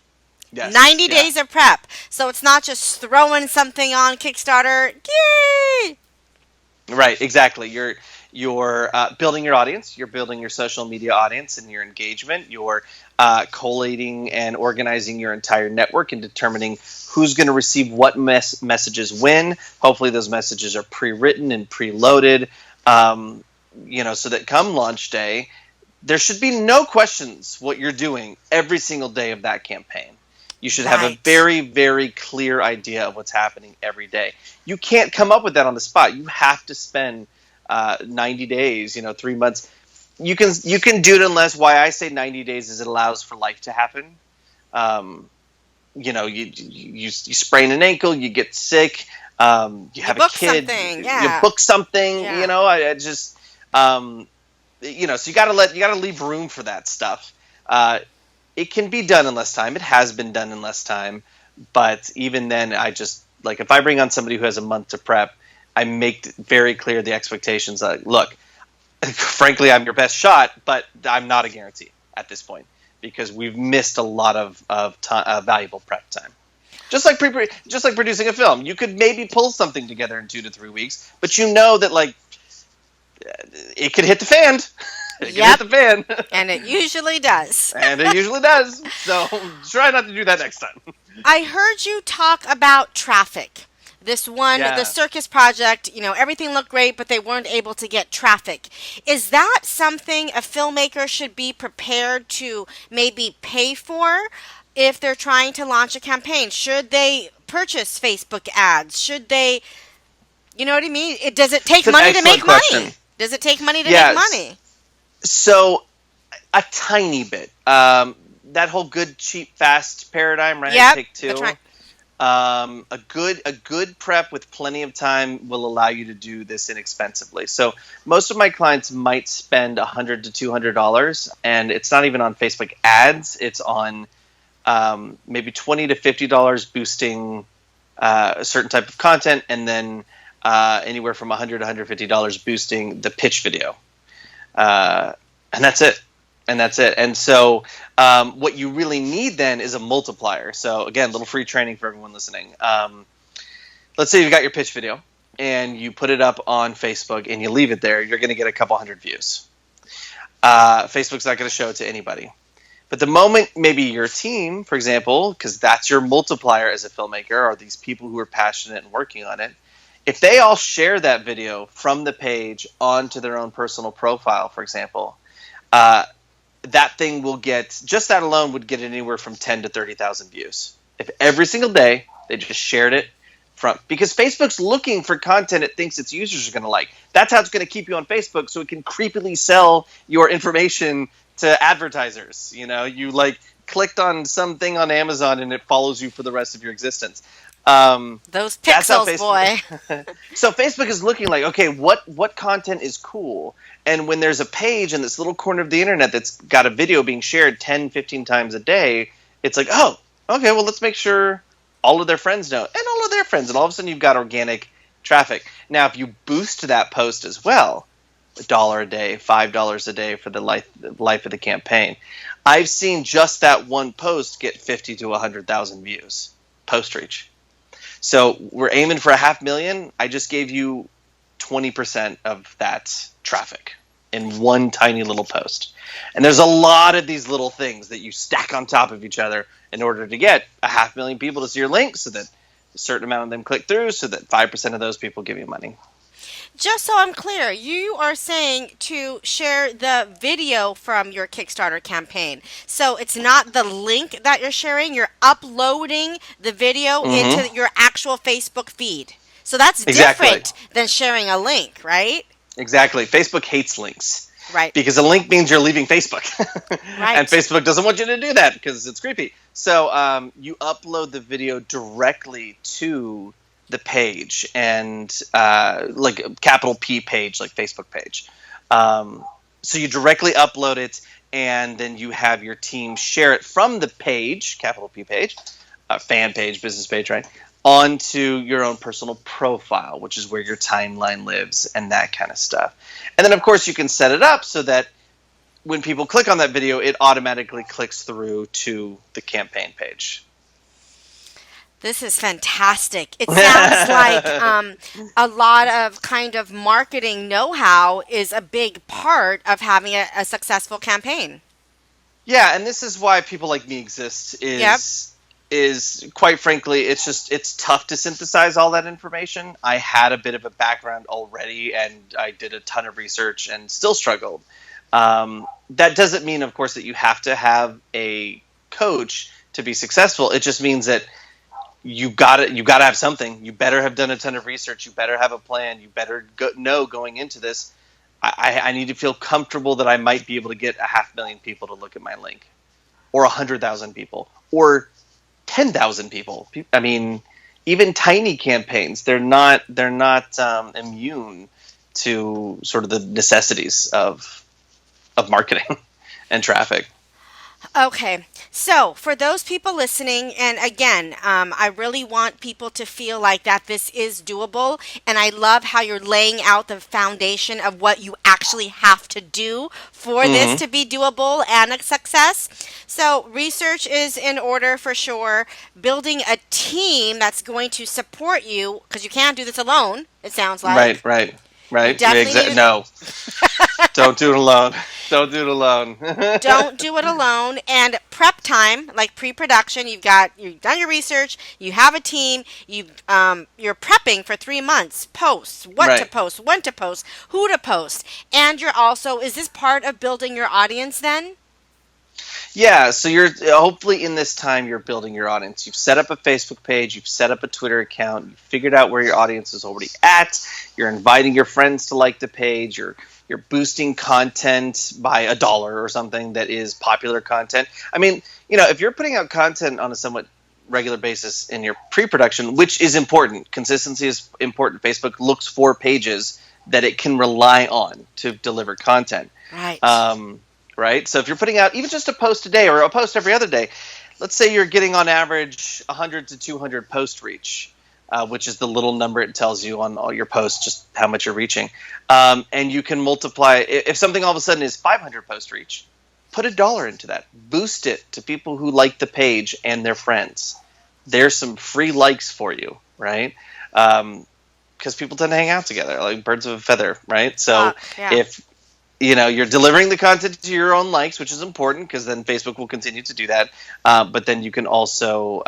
Yes, 90 days of prep. So it's not just throwing something on Kickstarter. Yay! Right, exactly. You're building your audience. You're building your social media audience and your engagement. You're collating and organizing your entire network and determining who's going to receive what messages when. Hopefully those messages are pre-written and preloaded, so that come launch day, there should be no questions what you're doing every single day of that campaign. You should have a very, very clear idea of what's happening every day. You can't come up with that on the spot. You have to spend 90 days, 3 months. You can do it unless, why I say 90 days is it allows for life to happen. You sprain an ankle, you get sick, you have a kid, you book something, so you gotta leave room for that stuff. It can be done in less time. It has been done in less time, but even then, if I bring on somebody who has a month to prep, I make very clear the expectations. Look, frankly, I'm your best shot, but I'm not a guarantee at this point because we've missed a lot of valuable prep time. Just like producing a film, you could maybe pull something together in 2 to 3 weeks, but you know that it could hit the fan. Hit the fan. And it usually does. So try not to do that next time. I heard you talk about traffic. This one, the circus project, everything looked great, but they weren't able to get traffic. Is that something a filmmaker should be prepared to maybe pay for if they're trying to launch a campaign? Should they purchase Facebook ads? Should they, you know what I mean? Does it take money to make money? Does it take money to make money? So, a tiny bit. That whole good, cheap, fast paradigm, right? Yep, Take two. That's right. A good prep with plenty of time will allow you to do this inexpensively. So most of my clients might spend $100 to $200, and it's not even on Facebook ads. It's on maybe $20 to $50 boosting a certain type of content, and then anywhere from $100 to $150 boosting the pitch video. And that's it. And so what you really need then is a multiplier. So again, a little free training for everyone listening. Let's say you've got your pitch video and you put it up on Facebook and you leave it there. You're going to get a couple hundred views. Facebook's not going to show it to anybody. But the moment maybe your team, for example, because that's your multiplier as a filmmaker, are these people who are passionate and working on it, if they all share that video from the page onto their own personal profile, for example, that thing will get, just that alone would get anywhere from 10 to 30,000 views. If every single day they just shared it because Facebook's looking for content it thinks its users are going to like. That's how it's going to keep you on Facebook, so it can creepily sell your information to advertisers. You clicked on something on Amazon and it follows you for the rest of your existence. Those pixels, boy. So Facebook is looking like, okay, what content is cool? And when there's a page in this little corner of the internet that's got a video being shared 10, 15 times a day, it's like, oh, okay, well, let's make sure all of their friends know, and all of their friends, and all of a sudden you've got organic traffic. Now, if you boost that post as well, $1 a day, $5 a day for the life of the campaign, I've seen just that one post get 50 to 100,000 views, post reach. So we're aiming for 500,000. I just gave you 20% of that traffic in one tiny little post. And there's a lot of these little things that you stack on top of each other in order to get 500,000 people to see your link, so that a certain amount of them click through, so that 5% of those people give you money. Just so I'm clear, you are saying to share the video from your Kickstarter campaign. So it's not the link that you're sharing, you're uploading the video into your actual Facebook feed. So that's different than sharing a link, right? Exactly. Facebook hates links. Right. because a link means you're leaving Facebook. Right. And Facebook doesn't want you to do that because it's creepy. So you upload the video directly to the page, and like a capital P page, like Facebook page. So you directly upload it, and then you have your team share it from the page, capital P page, fan page, business page, right, onto your own personal profile, which is where your timeline lives and that kind of stuff. And then, of course, you can set it up so that when people click on that video, it automatically clicks through to the campaign page. This is fantastic. It sounds like a lot of kind of marketing know-how is a big part of having a successful campaign. Yeah, and this is why people like me exist. Is quite frankly, it's tough to synthesize all that information. I had a bit of a background already, and I did a ton of research and still struggled. That doesn't mean, of course, that you have to have a coach to be successful. It just means that you got to have something. You better have done a ton of research. You better have a plan. You better know going into this, I need to feel comfortable that I might be able to get 500,000 people to look at my link, or 100,000 people, or 10,000 people. I mean, even tiny campaigns, they're not immune to sort of the necessities of marketing and traffic. Okay, so for those people listening, and again, I really want people to feel like that this is doable, and I love how you're laying out the foundation of what you actually have to do for this to be doable and a success. So research is in order for sure. Building a team that's going to support you, because you can't do this alone, it sounds like. Right. No. Don't do it alone. Don't do it alone. Don't do it alone. And prep time, like pre-production, you've done your research, you have a team, you're prepping for 3 months, posts, what to post, when to post, who to post. And you're also, is this part of building your audience then? Yeah, so you're hopefully in this time you're building your audience. You've set up a Facebook page, you've set up a Twitter account, you've figured out where your audience is already at. You're inviting your friends to like the page. You're boosting content by $1 or something that is popular content. I mean, if you're putting out content on a somewhat regular basis in your pre-production, which is important, consistency is important. Facebook looks for pages that it can rely on to deliver content. Right. Right? So if you're putting out even just a post a day or a post every other day, let's say you're getting on average 100 to 200 post reach, which is the little number it tells you on all your posts, just how much you're reaching. And you can multiply, if something all of a sudden is 500 post reach, put $1 into that. Boost it to people who like the page and their friends. There's some free likes for you, right? Because people tend to hang out together like birds of a feather, right? So if you're delivering the content to your own likes, which is important because then Facebook will continue to do that. But then you can also,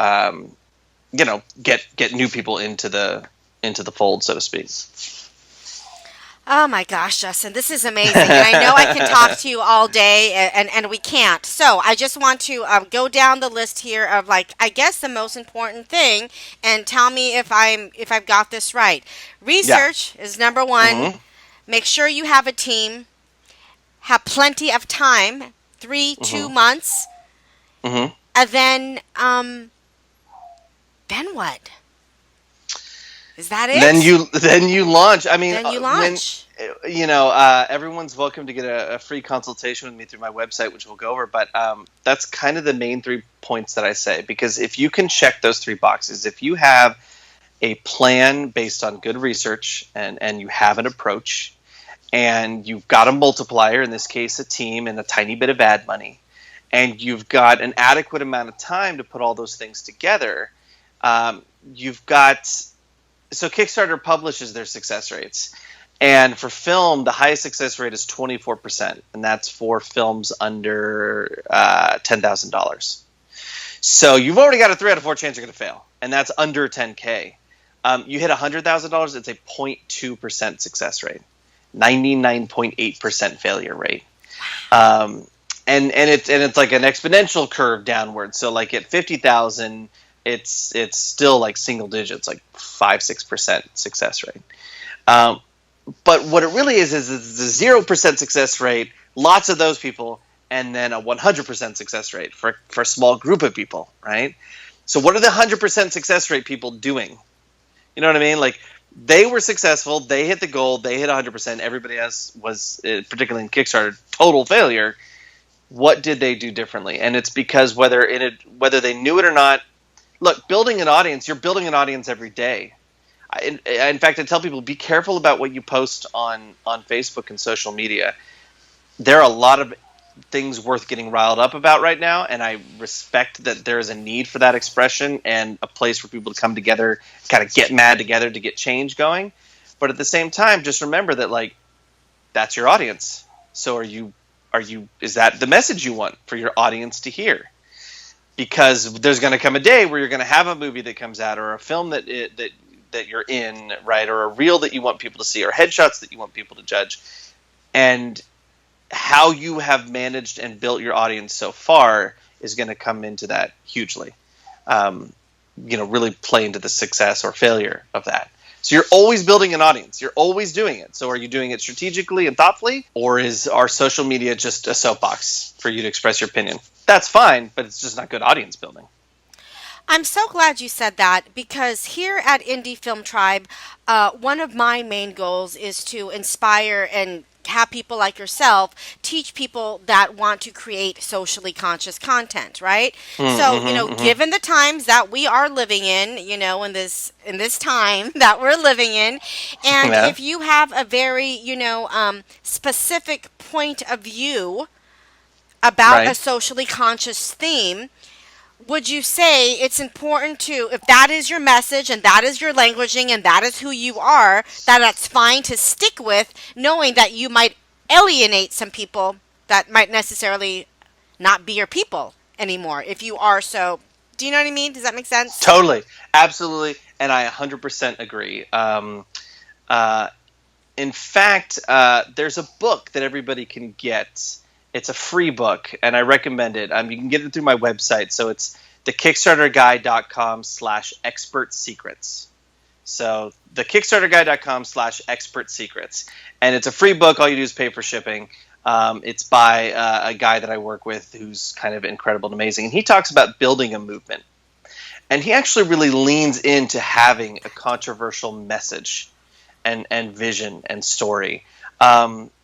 get new people into the fold, so to speak. Oh my gosh, Justin, this is amazing. And I know I can talk to you all day, and we can't. So I just want to go down the list here of, like, I guess the most important thing, and tell me if I've got this right. Research is number one. Make sure you have a team. Have plenty of time, 2 months, and then what? Is that it? Then you launch. I mean, then you launch. Everyone's welcome to get a free consultation with me through my website, which we'll go over. But that's kind of the main 3 points that I say, because if you can check those 3 boxes, if you have a plan based on good research and you have an approach, and you've got a multiplier, in this case a team and a tiny bit of ad money, and you've got an adequate amount of time to put all those things together, so Kickstarter publishes their success rates. And for film, the highest success rate is 24%, and that's for films under $10,000. So you've already got a 3 out of 4 chance you're going to fail, and that's under $10K. You hit $100,000, it's a 0.2% success rate. 99.8% failure rate. And it's like an exponential curve downward. So like at 50,000, it's still like single digits, like 5-6% success rate. But what it really is it's a 0% success rate, lots of those people, and then a 100% success rate for a small group of people, right? So what are the 100% success rate people doing? You know what I mean? Like, they were successful, they hit the goal, they hit 100%. Everybody else was, particularly in Kickstarter, total failure. What did they do differently? And it's because whether they knew it or not, look, building an audience, you're building an audience every day. In fact, I tell people, be careful about what you post on Facebook and social media. There are a lot of things worth getting riled up about right now, and I respect that there is a need for that expression and a place for people to come together, kind of get mad together to get change going. But at the same time, just remember that, like, that's your audience. So is that the message you want for your audience to hear? Because there's going to come a day where you're going to have a movie that comes out, or a film that you're in, right, or a reel that you want people to see, or headshots that you want people to judge. And how you have managed and built your audience so far is going to come into that hugely. Really play into the success or failure of that. So you're always building an audience. You're always doing it. So are you doing it strategically and thoughtfully, or is our social media just a soapbox for you to express your opinion? That's fine, but it's just not good audience building. I'm so glad you said that, because here at Indie Film Tribe, one of my main goals is to inspire and have people like yourself teach people that want to create socially conscious content, right? Given the times that we are living in, in this time that we're living in, and Yeah. if you have a very, specific point of view about a Right. socially conscious theme, would you say it's important to, if that is your message and that is your languaging and that is who you are, that's fine to stick with, knowing that you might alienate some people that might necessarily not be your people anymore if you are so. Do you know what I mean? Does that make sense? Totally. Absolutely. And I 100% agree. In fact, there's a book that everybody can get. It's a free book, and I recommend it. You can get it through my website. So it's the kickstarterguy.com/expert secrets. So the kickstarterguy.com/expert secrets. And it's a free book. All you do is pay for shipping. It's by a guy that I work with who's kind of incredible and amazing. And he talks about building a movement. And he actually really leans into having a controversial message and vision and story.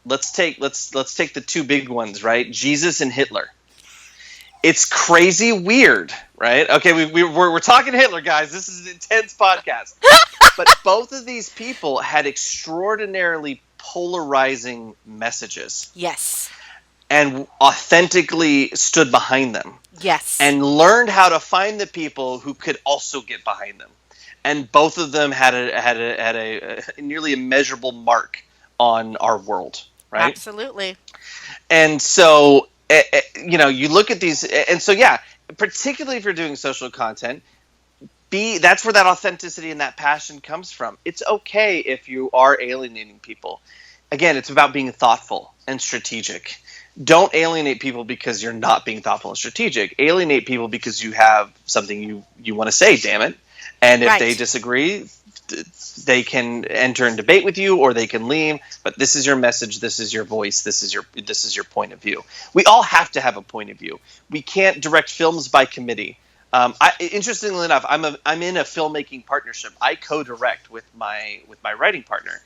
Let's take the two big ones, right? Jesus and Hitler. It's crazy weird, right? Okay, we're talking Hitler, guys. This is an intense podcast. But both of these people had extraordinarily polarizing messages. Yes. And authentically stood behind them. Yes. And learned how to find the people who could also get behind them. And both of them had a nearly immeasurable mark on our world, right? Absolutely. And so, you look at these, and so, yeah, particularly if you're doing social content, that's where that authenticity and that passion comes from. It's okay if you are alienating people. Again, it's about being thoughtful and strategic. Don't alienate people because you're not being thoughtful and strategic. Alienate people because you have something you want to say, damn it. And if they disagree, they can enter in debate with you, or they can leave. But this is your message. This is your voice. This is your point of view. We all have to have a point of view. We can't direct films by committee. Interestingly enough, I'm in a filmmaking partnership. I co-direct with my writing partner,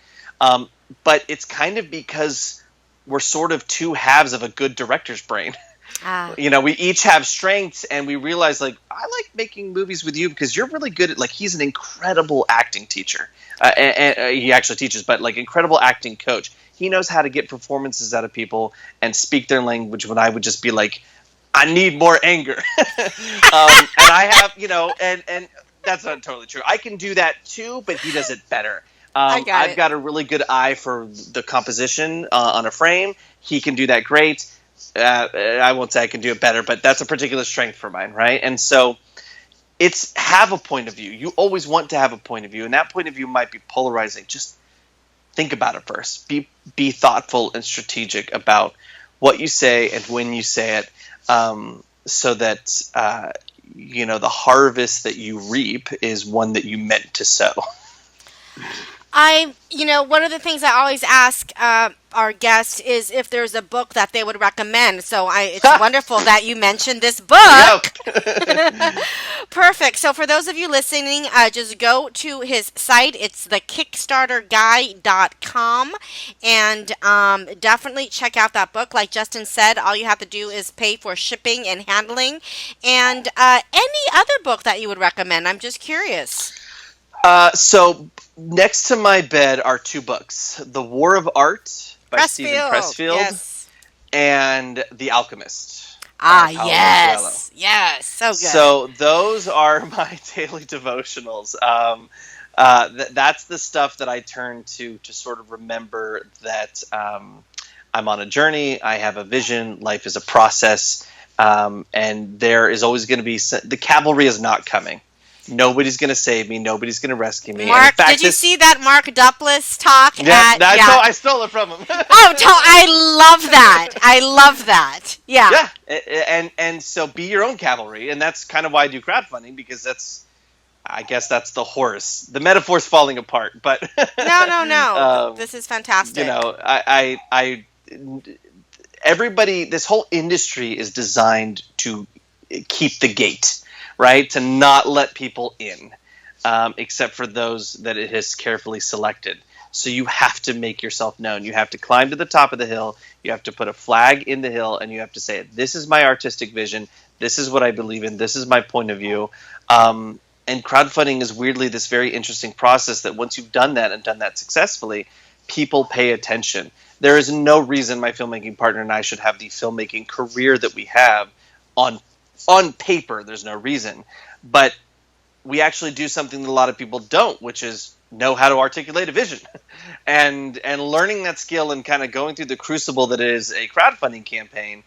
but it's kind of because we're sort of two halves of a good director's brain. We each have strengths, and we realize, like, I like making movies with you because you're really good at, like, he's an incredible acting teacher. And he actually teaches, but, like, incredible acting coach. He knows how to get performances out of people and speak their language when I would just be like, I need more anger. And I have, and that's not totally true. I can do that too, but he does it better. I've got a really good eye for the composition on a frame. He can do that great. I won't say I can do it better, but that's a particular strength for mine, right? And so it's have a point of view. You always want to have a point of view, and that point of view might be polarizing. Just think about it first. Be thoughtful and strategic about what you say and when you say it, so that the harvest that you reap is one that you meant to sow. One of the things I always ask our guests is if there's a book that they would recommend. So it's wonderful that you mentioned this Yep. book. Perfect. So for those of you listening, just go to his site. It's the KickstarterGuy.com, and definitely check out that book. Like Justin said, all you have to do is pay for shipping and handling. And any other book that you would recommend? I'm just curious. So next to my bed are two books: The War of Art by Stephen Pressfield, yes. and The Alchemist. Yes. Yes. So good. So those are my daily devotionals. That's the stuff that I turn to sort of remember that I'm on a journey. I have a vision. Life is a process. And there is always going to be the cavalry is not coming. Nobody's going to save me. Nobody's going to rescue me. Mark, did you see that Mark Duplass talk? Yeah, I stole it from him. I love that. I love that. Yeah. Yeah, and so be your own cavalry, and that's kind of why I do crowdfunding, because I guess that's the horse. The metaphor's falling apart, but no. This is fantastic. Everybody, this whole industry is designed to keep the gate. Right? To not let people in, except for those that it has carefully selected. So you have to make yourself known. You have to climb to the top of the hill. You have to put a flag in the hill, and you have to say, this is my artistic vision. This is what I believe in. This is my point of view. And crowdfunding is weirdly this very interesting process that once you've done that and done that successfully, people pay attention. There is no reason my filmmaking partner and I should have the filmmaking career that we have on paper. There's no reason, but we actually do something that a lot of people don't, which is know how to articulate a vision, and learning that skill and kind of going through the crucible that is a crowdfunding campaign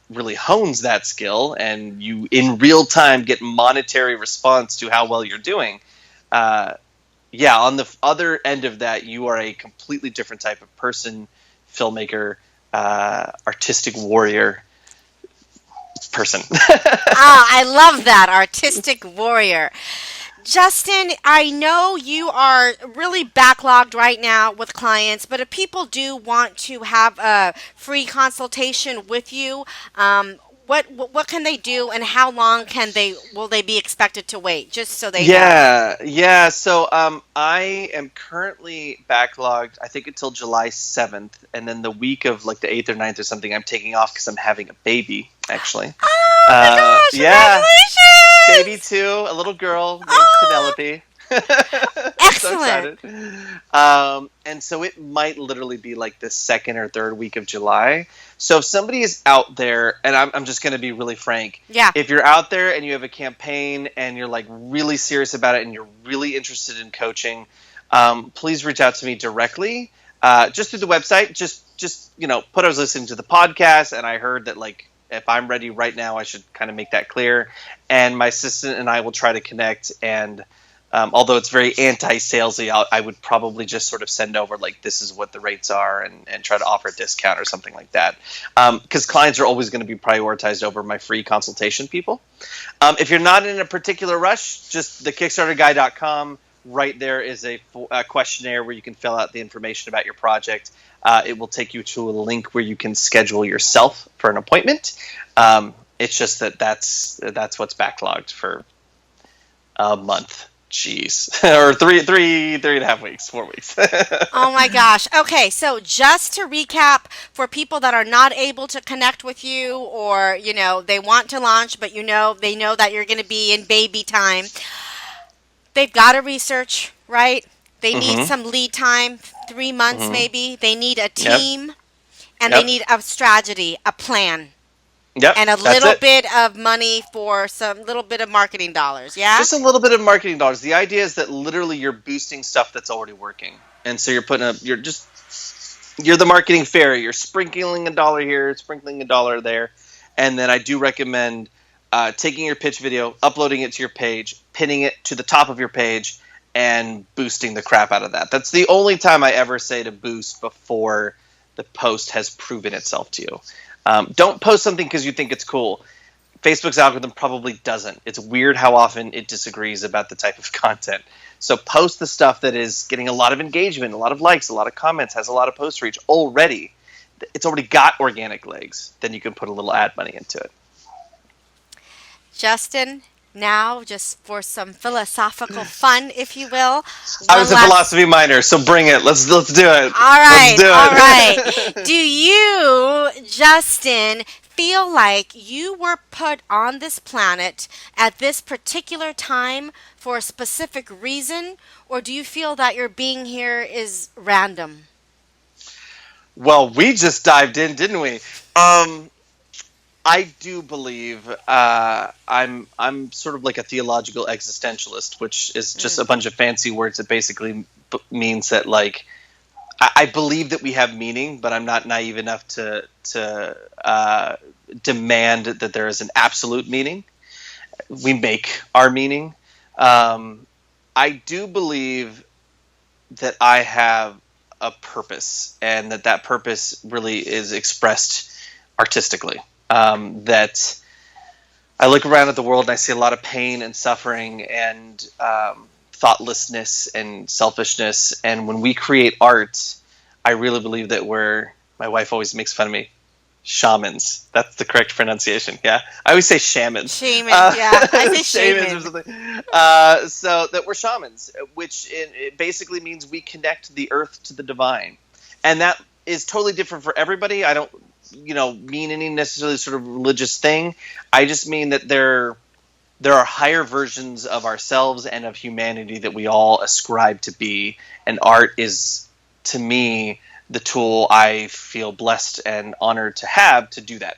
really hones that skill, and you in real time get monetary response to how well you're doing. On the other end of that, you are a completely different type of person, filmmaker, artistic warrior. Person. I love that, artistic warrior. Justin, I know you are really backlogged right now with clients, but if people do want to have a free consultation with you, what can they do, and how long will they be expected to wait? Just so they know. Yeah. So I am currently backlogged, I think, until July 7th, and then the week of like the 8th or 9th or something, I'm taking off because I'm having a baby, actually. Oh my gosh! Congratulations! Baby 2, a little girl named Penelope. Excellent. So excited. And so it might literally be like the second or third week of July. So if somebody is out there, and I'm just going to be really frank. Yeah. If you're out there and you have a campaign and you're like really serious about it and you're really interested in coaching, please reach out to me directly, just through the website. Just put I was listening to the podcast and I heard that like if I'm ready right now, I should kind of make that clear. And my assistant and I will try to connect. And although it's very anti-salesy, I would probably just sort of send over like this is what the rates are and try to offer a discount or something like that. Because clients are always going to be prioritized over my free consultation people. If you're not in a particular rush, just the KickstarterGuy.com. Right there is a questionnaire where you can fill out the information about your project. It will take you to a link where you can schedule yourself for an appointment. It's just that's what's backlogged for a month. Jeez. Or three and a half weeks, 4 weeks. Oh my gosh. Okay, so just to recap, for people that are not able to connect with you, or they want to launch, but they know that you're going to be in baby time, they've got to research, right? They need some lead time, 3 months maybe. They need a team, and they need a strategy, a plan. Yep, and a little bit of money for some little bit of marketing dollars, yeah? Just a little bit of marketing dollars. The idea is that literally you're boosting stuff that's already working. And so you're the marketing fairy. You're sprinkling $1 here, sprinkling $1 there. And then I do recommend taking your pitch video, uploading it to your page, pinning it to the top of your page, and boosting the crap out of that. That's the only time I ever say to boost before the post has proven itself to you. Don't post something because you think it's cool. Facebook's algorithm probably doesn't. It's weird how often it disagrees about the type of content. So post the stuff that is getting a lot of engagement, a lot of likes, a lot of comments, has a lot of post reach already. It's already got organic legs. Then you can put a little ad money into it. Justin, now just for some philosophical fun, if you will. I was a philosophy minor, so bring it. Let's do it. All right, all right. Do you, Justin, feel like you were put on this planet at this particular time for a specific reason, or do you feel that your being here is random? Well, we just dived in, didn't we? I do believe I'm sort of like a theological existentialist, which is just a bunch of fancy words that basically means that, like, I believe that we have meaning, but I'm not naive enough to demand that there is an absolute meaning. We make our meaning. I do believe that I have a purpose, and that purpose really is expressed artistically. That I look around at the world and I see a lot of pain and suffering and thoughtlessness and selfishness. And when we create art, I really believe that my wife always makes fun of me, shamans. That's the correct pronunciation. Yeah. I always say shamans. Shaman, yeah. I say shamans shaman. or something. So that we're shamans, which it basically means we connect the earth to the divine. And that is totally different for everybody. I don't mean any necessarily sort of religious thing. I just mean that there are higher versions of ourselves and of humanity that we all ascribe to be, and art is, to me, the tool I feel blessed and honored to have to do that.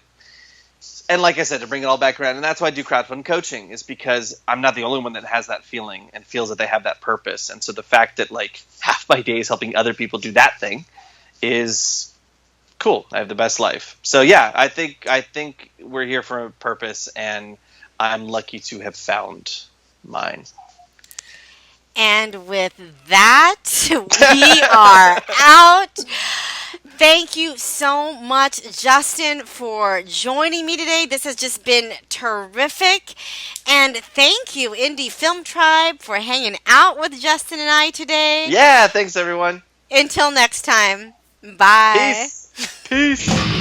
And like I said, to bring it all back around, and that's why I do crowdfunding coaching, is because I'm not the only one that has that feeling and feels that they have that purpose. And so the fact that, like, half my day is helping other people do that thing is cool. I have the best life. So yeah, I think we're here for a purpose, and I'm lucky to have found mine. And with that, we are out. Thank you so much, Justin, for joining me today. This has just been terrific. And thank you, Indie Film Tribe, for hanging out with Justin and I today. Yeah, thanks everyone. Until next time. Bye. Peace.